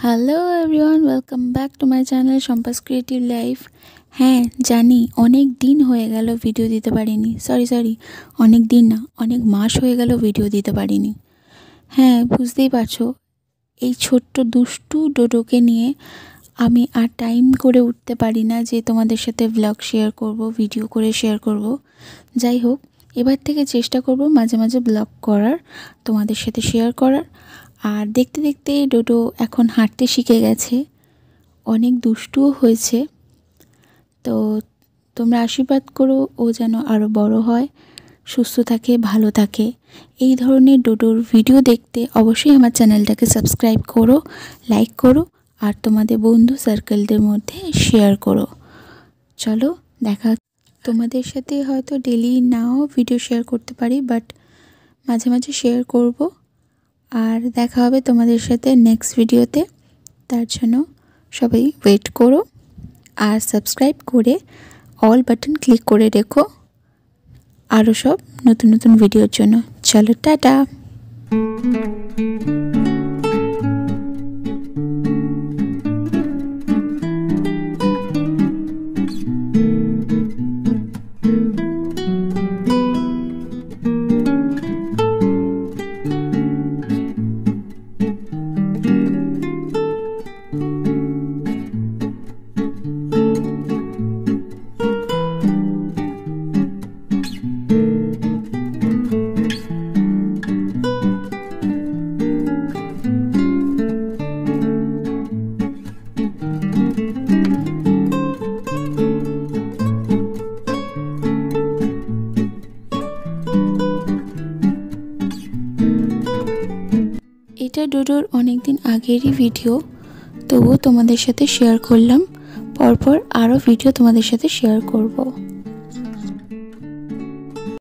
Hello everyone, welcome back to my channel Sampa's creative life. হ্যাঁ জানি অনেক দিন হয়ে গেল ভিডিও দিতে পারিনি। সরি অনেক দিন না, অনেক মাস হয়ে গেল ভিডিও দিতে পারিনি। হ্যাঁ বুঝতেই পারছো, এই ছোট্ট দুষ্টু ডোডোকে নিয়ে আমি আর টাইম করে উঠতে পারি না যে তোমাদের সাথে ব্লগ শেয়ার করব, ভিডিও করে শেয়ার করব। যাই হোক, এবার থেকে চেষ্টা করব মাঝে মাঝে ব্লগ করার, তোমাদের সাথে শেয়ার করার। আর দেখতে দেখতে ডোডো এখন হাঁটতে শিখে গেছে, অনেক দুষ্টুও হয়েছে। তো তোমরা আশীর্বাদ করো ও যেন আরও বড় হয়, সুস্থ থাকে, ভালো থাকে। এই ধরনের ডোডোর ভিডিও দেখতে অবশ্যই আমার চ্যানেলটাকে সাবস্ক্রাইব করো, লাইক করো আর তোমাদের বন্ধু সার্কেলদের মধ্যে শেয়ার করো। চলো দেখা, তোমাদের সাথে হয়তো ডেলি নাও ভিডিও শেয়ার করতে পারি, বাট মাঝে মাঝে শেয়ার করব। আর দেখা হবে তোমাদের সাথে নেক্সট ভিডিওতে। তার জন্য সবাই ওয়েট করো আর সাবস্ক্রাইব করে অল বাটন ক্লিক করে রেখো আরও সব নতুন নতুন ভিডিওর জন্য। চলো টাটা। এটা ডোডোর অনেক দিন আগেরই ভিডিও, তবুও তোমাদের সাথে শেয়ার করলাম। পরপর আরও ভিডিও তোমাদের সাথে শেয়ার করব।